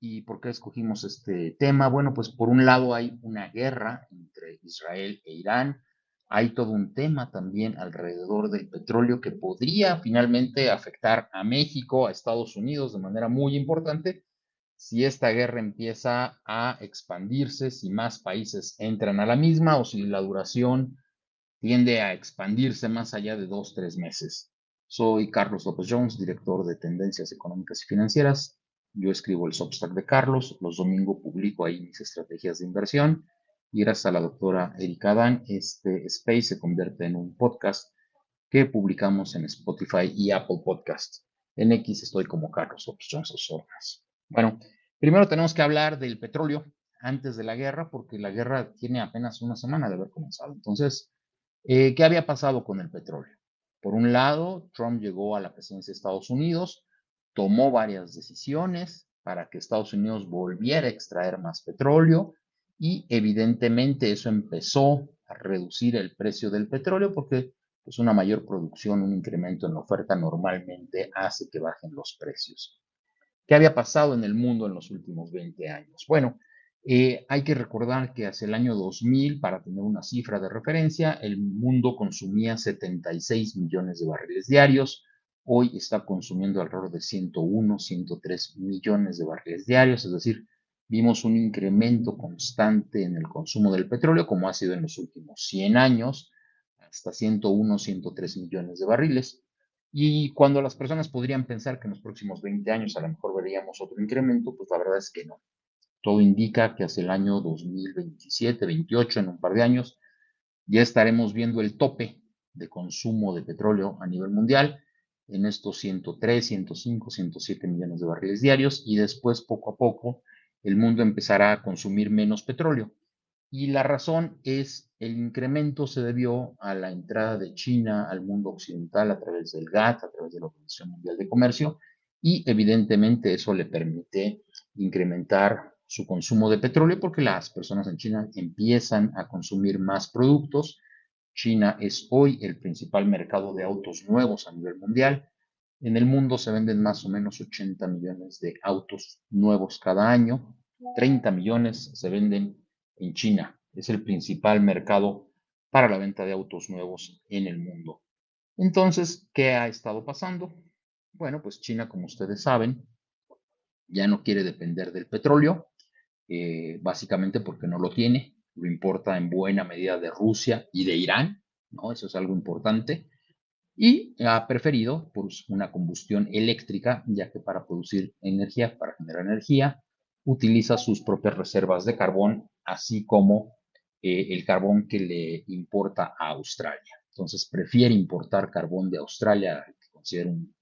¿Y por qué escogimos este tema? Bueno, pues por un lado hay una guerra entre Israel e Irán. Hay todo un tema también alrededor del petróleo que podría finalmente afectar a México, a Estados Unidos de manera muy importante si esta guerra empieza a expandirse, si más países entran a la misma o si la duración tiende a expandirse más allá de 2, 3 meses. Soy Carlos López Jones, director de Tendencias Económicas y Financieras. Yo escribo el Substack de Carlos, los domingos publico ahí mis estrategias de inversión y gracias a la doctora Erika Dan, este space se convierte en un podcast que publicamos en Spotify y Apple Podcast. En X estoy como Carlos López Jones Osornas. Bueno, primero tenemos que hablar del petróleo antes de la guerra, porque la guerra tiene apenas una semana de haber comenzado. Entonces, ¿qué había pasado con el petróleo? Por un lado, Trump llegó a la presidencia de Estados Unidos, tomó varias decisiones para que Estados Unidos volviera a extraer más petróleo y evidentemente eso empezó a reducir el precio del petróleo porque pues, una mayor producción, un incremento en la oferta normalmente hace que bajen los precios. ¿Qué había pasado en el mundo en los últimos 20 años? Bueno, hay que recordar que hacia el año 2000, para tener una cifra de referencia, el mundo consumía 76 millones de barriles diarios. Hoy está consumiendo alrededor de 101, 103 millones de barriles diarios, es decir, vimos un incremento constante en el consumo del petróleo, como ha sido en los últimos 100 años, hasta 101, 103 millones de barriles. Y cuando las personas podrían pensar que en los próximos 20 años a lo mejor veríamos otro incremento, pues la verdad es que no. Todo indica que hacia el año 2027, 28, en un par de años, ya estaremos viendo el tope de consumo de petróleo a nivel mundial en estos 103, 105, 107 millones de barriles diarios y después poco a poco el mundo empezará a consumir menos petróleo. Y la razón es el incremento se debió a la entrada de China al mundo occidental a través del GATT, a través de la Organización Mundial de Comercio, y evidentemente eso le permite incrementar su consumo de petróleo porque las personas en China empiezan a consumir más productos. China es hoy el principal mercado de autos nuevos a nivel mundial. En el mundo se venden más o menos 80 millones de autos nuevos cada año. 30 millones se venden en China. Es el principal mercado para la venta de autos nuevos en el mundo. Entonces, ¿qué ha estado pasando? Bueno, pues China, como ustedes saben, ya no quiere depender del petróleo, básicamente porque no lo tiene, lo importa en buena medida de Rusia y de Irán, ¿no? Eso es algo importante. Y ha preferido pues, una combustión eléctrica, ya que para producir energía, para generar energía, utiliza sus propias reservas de carbón, así como el carbón que le importa a Australia. Entonces prefiere importar carbón de Australia, que considera un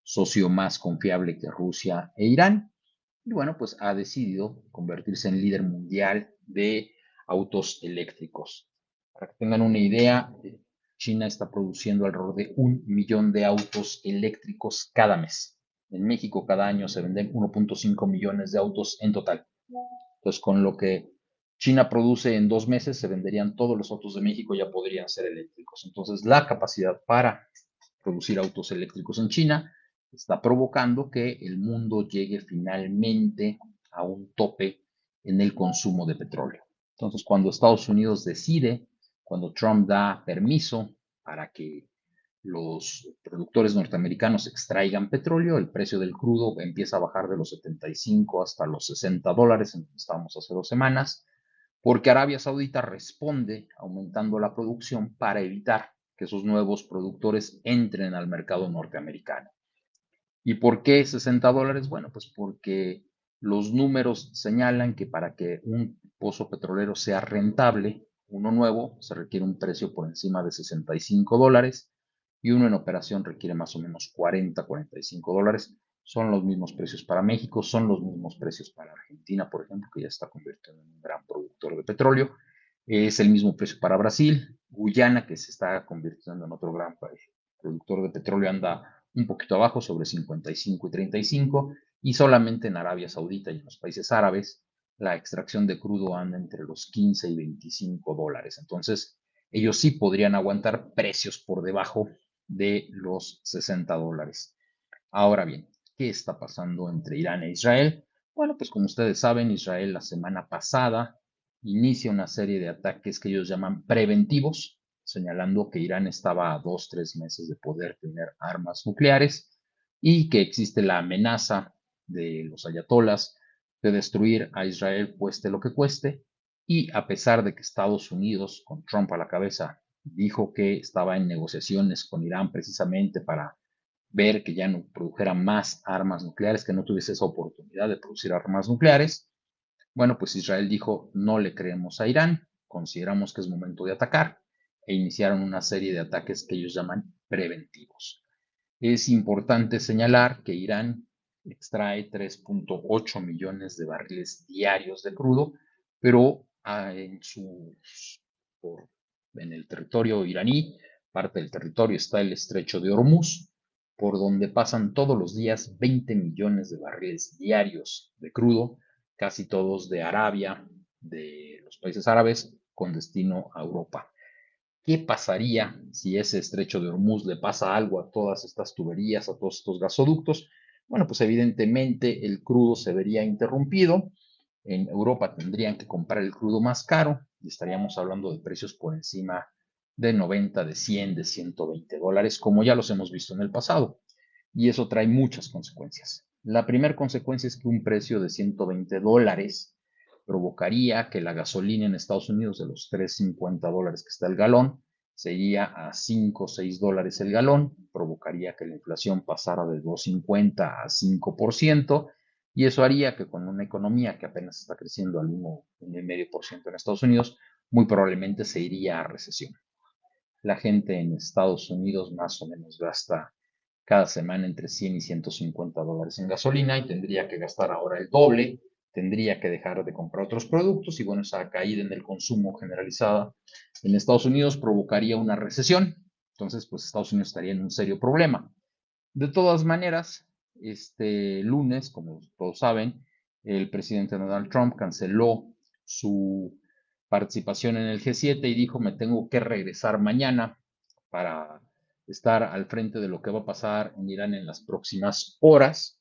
socio más confiable que Rusia e Irán. Y bueno, pues ha decidido convertirse en líder mundial de autos eléctricos. Para que tengan una idea, China está produciendo alrededor de 1 millón de autos eléctricos cada mes. En México cada año se venden 1.5 millones de autos en total. Entonces, con lo que China produce en 2 meses, se venderían todos los autos de México, ya podrían ser eléctricos. Entonces, la capacidad para producir autos eléctricos en China está provocando que el mundo llegue finalmente a un tope en el consumo de petróleo. Entonces, cuando Estados Unidos decide, cuando Trump da permiso para que los productores norteamericanos extraigan petróleo, el precio del crudo empieza a bajar de los 75 hasta los $60, en donde estábamos hace 2 semanas, porque Arabia Saudita responde aumentando la producción para evitar que esos nuevos productores entren al mercado norteamericano. ¿Y por qué $60? Bueno, pues porque los números señalan que para que un pozo petrolero sea rentable, uno nuevo, se requiere un precio por encima de $65 y uno en operación requiere más o menos 40, $45. Son los mismos precios para México, son los mismos precios para Argentina, por ejemplo, que ya está convirtiendo en un gran productor de petróleo. Es el mismo precio para Brasil. Guyana, que se está convirtiendo en otro gran productor de petróleo, anda un poquito abajo, sobre 55 y 35, y solamente en Arabia Saudita y en los países árabes la extracción de crudo anda entre los 15 y $25. Entonces, ellos sí podrían aguantar precios por debajo de los $60. Ahora bien, ¿qué está pasando entre Irán e Israel? Bueno, pues como ustedes saben, Israel la semana pasada inicia una serie de ataques que ellos llaman preventivos, señalando que Irán estaba a 2, 3 meses de poder tener armas nucleares y que existe la amenaza de los ayatolas de destruir a Israel cueste lo que cueste. Y a pesar de que Estados Unidos, con Trump a la cabeza, dijo que estaba en negociaciones con Irán precisamente para ver que ya no produjera más armas nucleares, que no tuviese esa oportunidad de producir armas nucleares, bueno, pues Israel dijo, no le creemos a Irán, consideramos que es momento de atacar e iniciaron una serie de ataques que ellos llaman preventivos. Es importante señalar que Irán extrae 3.8 millones de barriles diarios de crudo, pero en el territorio iraní, parte del territorio está el estrecho de Hormuz, por donde pasan todos los días 20 millones de barriles diarios de crudo, casi todos de Arabia, de los países árabes, con destino a Europa. ¿Qué pasaría si ese estrecho de Hormuz le pasa algo a todas estas tuberías, a todos estos gasoductos? Bueno, pues evidentemente el crudo se vería interrumpido. En Europa tendrían que comprar el crudo más caro y estaríamos hablando de precios por encima de 90, de 100, de $120, como ya los hemos visto en el pasado. Y eso trae muchas consecuencias. La primera consecuencia es que un precio de $120 provocaría que la gasolina en Estados Unidos de los $3.50 que está el galón se iría a 5 o $6 el galón, provocaría que la inflación pasara de 2,50 a 5%, y eso haría que con una economía que apenas está creciendo al 1,5% en Estados Unidos, muy probablemente se iría a recesión. La gente en Estados Unidos más o menos gasta cada semana entre 100 y $150 en gasolina y tendría que gastar ahora el doble, tendría que dejar de comprar otros productos y bueno, esa caída en el consumo generalizada en Estados Unidos provocaría una recesión. Entonces, pues Estados Unidos estaría en un serio problema. De todas maneras, este lunes, como todos saben, el presidente Donald Trump canceló su participación en el G7 y dijo, me tengo que regresar mañana para estar al frente de lo que va a pasar en Irán en las próximas horas.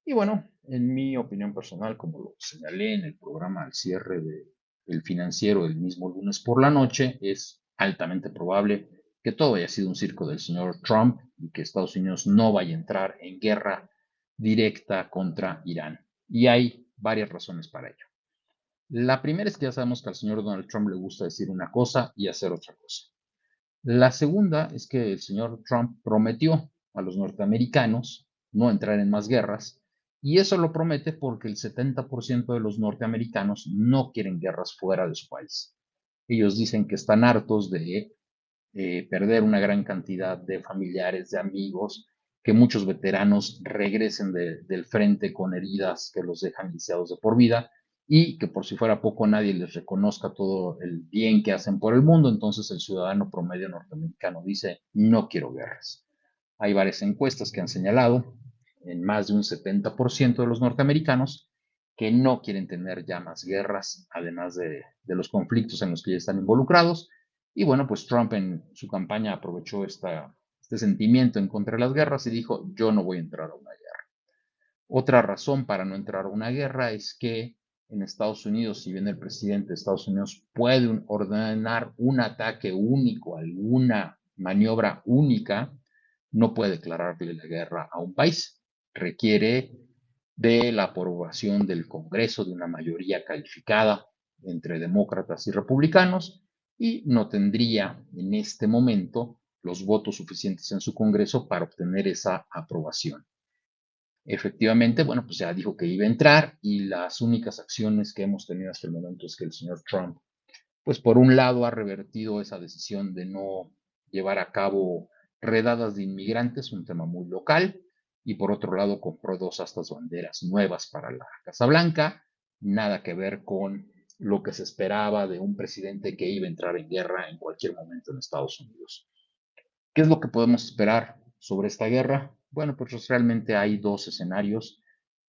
Y bueno, en mi opinión personal, como lo señalé en el programa al cierre de El Financiero el mismo lunes por la noche, es altamente probable que todo haya sido un circo del señor Trump y que Estados Unidos no vaya a entrar en guerra directa contra Irán. Y hay varias razones para ello. La primera es que ya sabemos que al señor Donald Trump le gusta decir una cosa y hacer otra cosa. La segunda es que el señor Trump prometió a los norteamericanos no entrar en más guerras, y eso lo promete porque el 70% de los norteamericanos no quieren guerras fuera de su país. Ellos dicen que están hartos de perder una gran cantidad de familiares, de amigos, que muchos veteranos regresen del frente con heridas que los dejan lisiados de por vida y que por si fuera poco nadie les reconozca todo el bien que hacen por el mundo, entonces el ciudadano promedio norteamericano dice, no quiero guerras. Hay varias encuestas que han señalado en más de un 70% de los norteamericanos que no quieren tener ya más guerras, además de los conflictos en los que ya están involucrados. Y bueno, pues Trump en su campaña aprovechó este sentimiento en contra de las guerras y dijo, yo no voy a entrar a una guerra. Otra razón para no entrar a una guerra es que en Estados Unidos, si bien el presidente de Estados Unidos puede ordenar un ataque único, alguna maniobra única, no puede declararle la guerra a un país. Requiere de la aprobación del Congreso, de una mayoría calificada entre demócratas y republicanos, y no tendría en este momento los votos suficientes en su Congreso para obtener esa aprobación. Efectivamente, bueno, pues ya dijo que iba a entrar y las únicas acciones que hemos tenido hasta el momento es que el señor Trump, pues por un lado ha revertido esa decisión de no llevar a cabo redadas de inmigrantes, un tema muy local, y por otro lado compró dos astas banderas nuevas para la Casa Blanca, nada que ver con lo que se esperaba de un presidente que iba a entrar en guerra en cualquier momento en Estados Unidos. ¿Qué es lo que podemos esperar sobre esta guerra? Bueno, pues realmente hay dos escenarios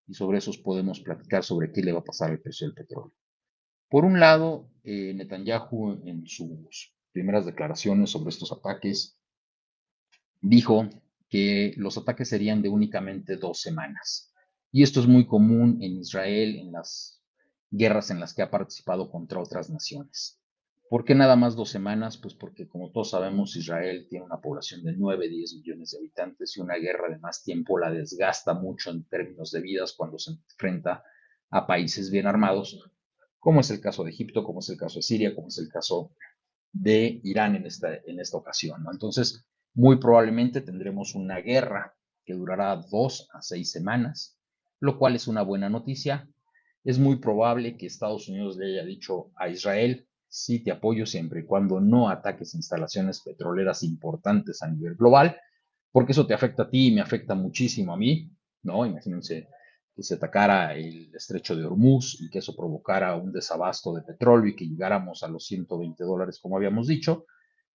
y sobre esos podemos platicar sobre qué le va a pasar al precio del petróleo. Por un lado, Netanyahu en sus primeras declaraciones sobre estos ataques dijo que los ataques serían de únicamente 2 semanas Y esto es muy común en Israel en las guerras en las que ha participado contra otras naciones. ¿Por qué nada más 2 semanas? Pues porque, como todos sabemos, Israel tiene una población de 9, 10 millones de habitantes y una guerra de más tiempo la desgasta mucho en términos de vidas cuando se enfrenta a países bien armados, como es el caso de Egipto, como es el caso de Siria, como es el caso de Irán en esta ocasión, ¿no? Entonces, muy probablemente tendremos una guerra que durará 2 a 6 semanas, lo cual es una buena noticia. Es muy probable que Estados Unidos le haya dicho a Israel: sí, te apoyo siempre y cuando no ataques instalaciones petroleras importantes a nivel global, porque eso te afecta a ti y me afecta muchísimo a mí, ¿no? Imagínense que se atacara el estrecho de Hormuz y que eso provocara un desabasto de petróleo y que llegáramos a los $120, como habíamos dicho.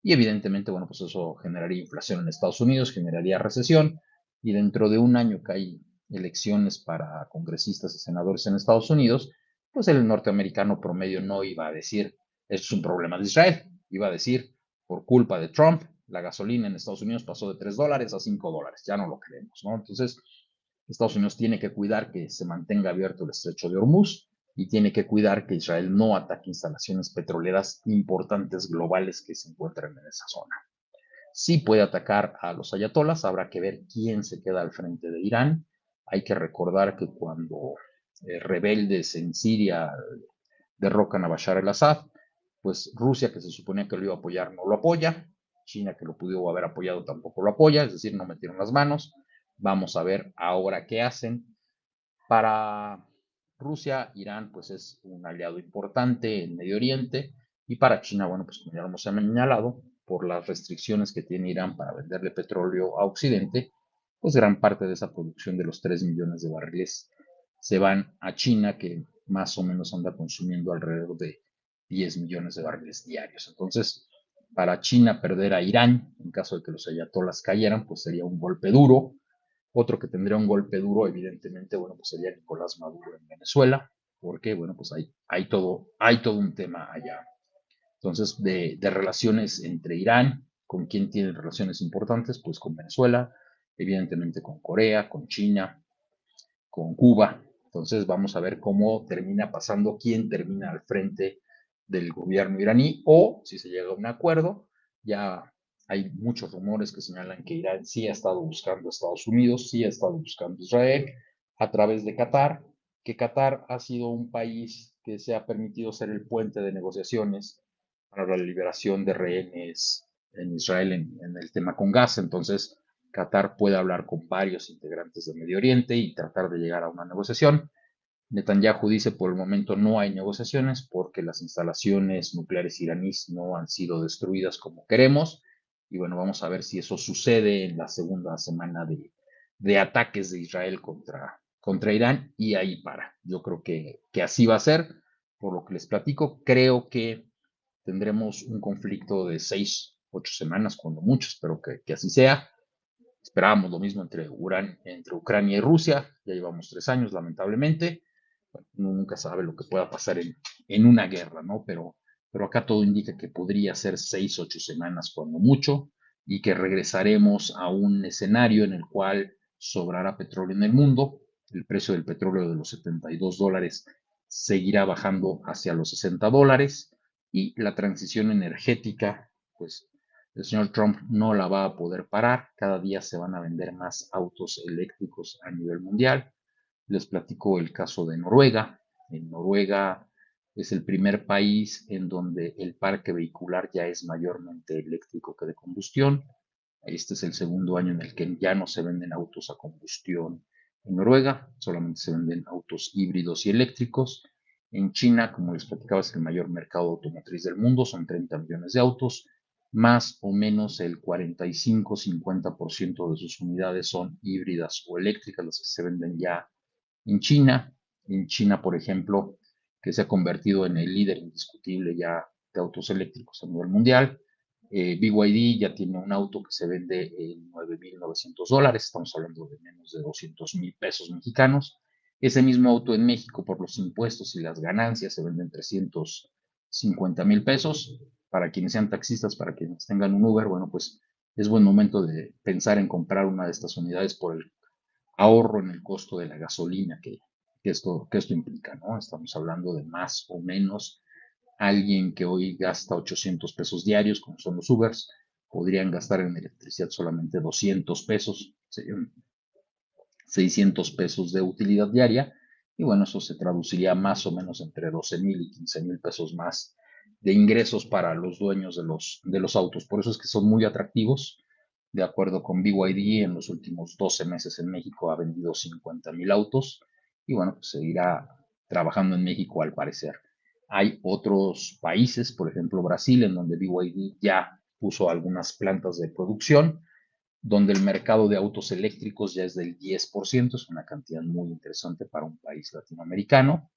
Y evidentemente, bueno, pues eso generaría inflación en Estados Unidos, generaría recesión, y dentro de un año que hay elecciones para congresistas y senadores en Estados Unidos, pues el norteamericano promedio no iba a decir, esto es un problema de Israel, iba a decir, por culpa de Trump, la gasolina en Estados Unidos pasó de $3 a $5, ya no lo creemos, ¿no? Entonces, Estados Unidos tiene que cuidar que se mantenga abierto el estrecho de Hormuz y tiene que cuidar que Israel no ataque instalaciones petroleras importantes globales que se encuentran en esa zona. Sí puede atacar a los ayatolas, habrá que ver quién se queda al frente de Irán. Hay que recordar que cuando rebeldes en Siria derrocan a Bashar al-Assad, pues Rusia, que se suponía que lo iba a apoyar, no lo apoya. China, que lo pudo haber apoyado, tampoco lo apoya, es decir, no metieron las manos. Vamos a ver ahora qué hacen. Para Rusia, Irán pues es un aliado importante en Medio Oriente, y para China, bueno, pues como ya lo hemos señalado, por las restricciones que tiene Irán para venderle petróleo a Occidente, pues gran parte de esa producción de los 3 millones de barriles se van a China, que más o menos anda consumiendo alrededor de 10 millones de barriles diarios. Entonces, para China perder a Irán, en caso de que los ayatolas cayeran, pues sería un golpe duro. Otro que tendría un golpe duro, evidentemente, bueno, pues sería Nicolás Maduro en Venezuela, porque, bueno, pues hay todo un tema allá. Entonces, de relaciones entre Irán, ¿con quién tienen relaciones importantes? Pues con Venezuela, evidentemente con Corea, con China, con Cuba. Entonces, vamos a ver cómo termina pasando, quién termina al frente del gobierno iraní, o si se llega a un acuerdo. Ya hay muchos rumores que señalan que Irán sí ha estado buscando a Estados Unidos, sí ha estado buscando a Israel a través de Qatar, que Qatar ha sido un país que se ha permitido ser el puente de negociaciones para la liberación de rehenes en Israel en el tema con Gaza. Entonces, Qatar puede hablar con varios integrantes de Medio Oriente y tratar de llegar a una negociación. Netanyahu dice: por el momento no hay negociaciones porque las instalaciones nucleares iraníes no han sido destruidas como queremos. Y bueno, vamos a ver si eso sucede en la segunda semana de ataques de Israel contra Irán, y ahí para. Yo creo que así va a ser, por lo que les platico. Creo que tendremos un conflicto de 6, 8 semanas, cuando mucho, espero que así sea. Esperábamos lo mismo entre Ucrania y Rusia, ya llevamos 3 años, lamentablemente. Bueno, uno nunca sabe lo que pueda pasar en una guerra, ¿no? Pero acá todo indica que podría ser 6, 8 semanas cuando mucho, y que regresaremos a un escenario en el cual sobrará petróleo en el mundo. El precio del petróleo de los $72 seguirá bajando hacia los $60, y la transición energética, pues el señor Trump no la va a poder parar. Cada día se van a vender más autos eléctricos a nivel mundial. Les platico el caso de Noruega. En Noruega es el primer país en donde el parque vehicular ya es mayormente eléctrico que de combustión. Este es el segundo año en el que ya no se venden autos a combustión en Noruega, solamente se venden autos híbridos y eléctricos. En China, como les platicaba, es el mayor mercado automotriz del mundo, son 30 millones de autos. Más o menos el 45-50% de sus unidades son híbridas o eléctricas, las que se venden ya en China. En China, por ejemplo, que se ha convertido en el líder indiscutible ya de autos eléctricos a nivel mundial. BYD ya tiene un auto que se vende en $9,900, estamos hablando de menos de 200,000 pesos mexicanos. Ese mismo auto en México, por los impuestos y las ganancias, se vende en 350,000 pesos. Para quienes sean taxistas, para quienes tengan un Uber, bueno, pues es buen momento de pensar en comprar una de estas unidades por el ahorro en el costo de la gasolina que esto implica, ¿no? Estamos hablando de más o menos alguien que hoy gasta 800 pesos diarios, como son los Ubers, podrían gastar en electricidad solamente 200 pesos, serían 600 pesos de utilidad diaria, y bueno, eso se traduciría más o menos entre 12,000 y 15,000 pesos más de ingresos para los dueños de los autos. Por eso es que son muy atractivos. De acuerdo con BYD, en los últimos 12 meses en México ha vendido 50,000 autos y bueno, pues seguirá trabajando en México al parecer. Hay otros países, por ejemplo Brasil, en donde BYD ya puso algunas plantas de producción donde el mercado de autos eléctricos ya es del 10%, es una cantidad muy interesante para un país latinoamericano.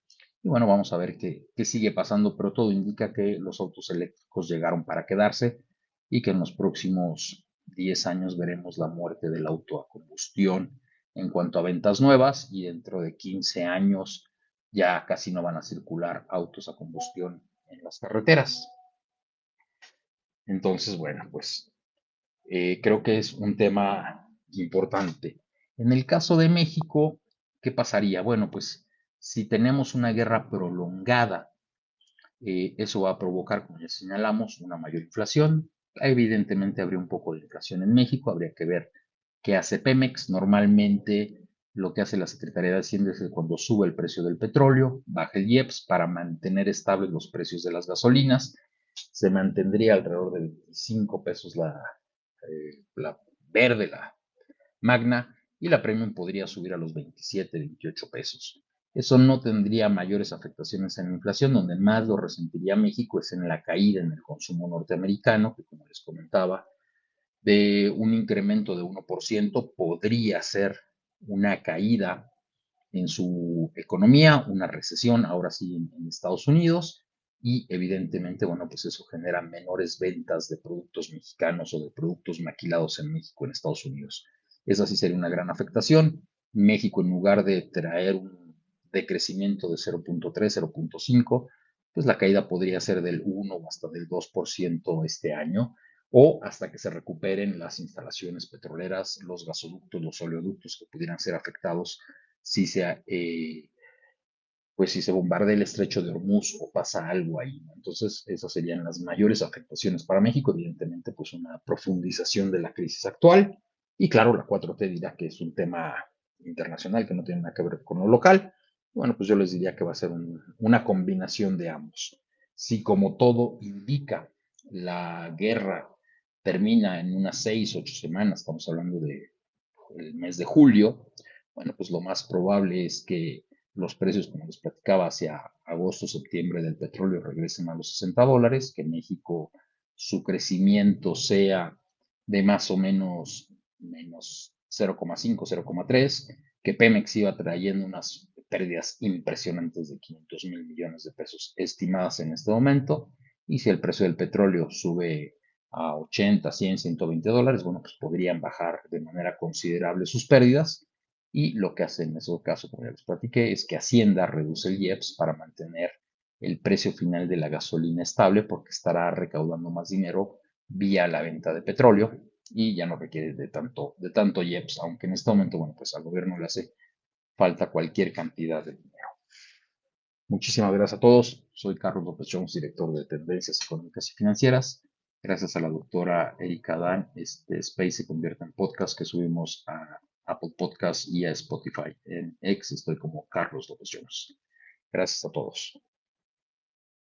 Y bueno, vamos a ver qué sigue pasando, pero todo indica que los autos eléctricos llegaron para quedarse y que en los próximos 10 años veremos la muerte del auto a combustión en cuanto a ventas nuevas y dentro de 15 años ya casi no van a circular autos a combustión en las carreteras. Entonces, bueno, pues creo que es un tema importante. En el caso de México, ¿qué pasaría? Bueno, pues si tenemos una guerra prolongada, eso va a provocar, como ya señalamos, una mayor inflación. Evidentemente habría un poco de inflación en México, habría que ver qué hace Pemex. Normalmente lo que hace la Secretaría de Hacienda es que cuando sube el precio del petróleo, baja el IEPS para mantener estables los precios de las gasolinas. Se mantendría alrededor de 25 pesos la verde, la magna, y la premium podría subir a los 27, 28 pesos. Eso no tendría mayores afectaciones en la inflación, donde más lo resentiría México es en la caída en el consumo norteamericano, que como les comentaba, de un incremento de 1% podría ser una caída en su economía, una recesión, ahora sí en Estados Unidos, y evidentemente, bueno, pues eso genera menores ventas de productos mexicanos o de productos maquilados en México, en Estados Unidos. Esa sí sería una gran afectación. México, en lugar de traer un decrecimiento de 0.3, 0.5, pues la caída podría ser del 1 o hasta del 2% este año, o hasta que se recuperen las instalaciones petroleras, los gasoductos, los oleoductos que pudieran ser afectados si si se bombardea el estrecho de Hormuz o pasa algo ahí, ¿no? Entonces, esas serían las mayores afectaciones para México, evidentemente, pues una profundización de la crisis actual. Y claro, la 4T dirá que es un tema internacional que no tiene nada que ver con lo local. Bueno, pues yo les diría que va a ser una combinación de ambos. Si como todo indica, la guerra termina en unas 6, 8 semanas, estamos hablando del mes de julio, bueno, pues lo más probable es que los precios, como les platicaba, hacia agosto, septiembre del petróleo regresen a los $60, que México su crecimiento sea de más o menos 0,5, 0,3, que Pemex iba trayendo unas pérdidas impresionantes de 500,000 millones de pesos estimadas en este momento, y si el precio del petróleo sube a 80, 100, $120, bueno, pues podrían bajar de manera considerable sus pérdidas y lo que hace en ese caso, como ya les platiqué, es que Hacienda reduce el IEPS para mantener el precio final de la gasolina estable porque estará recaudando más dinero vía la venta de petróleo y ya no requiere de tanto IEPS, aunque en este momento, bueno, pues al gobierno le hace falta cualquier cantidad de dinero. Muchísimas gracias a todos. Soy Carlos López Jones, director de Tendencias Económicas y Financieras. Gracias a la doctora Erika Dan, este Space se convierte en podcast que subimos a Apple Podcast y a Spotify. En X estoy como Carlos López Jones. Gracias a todos.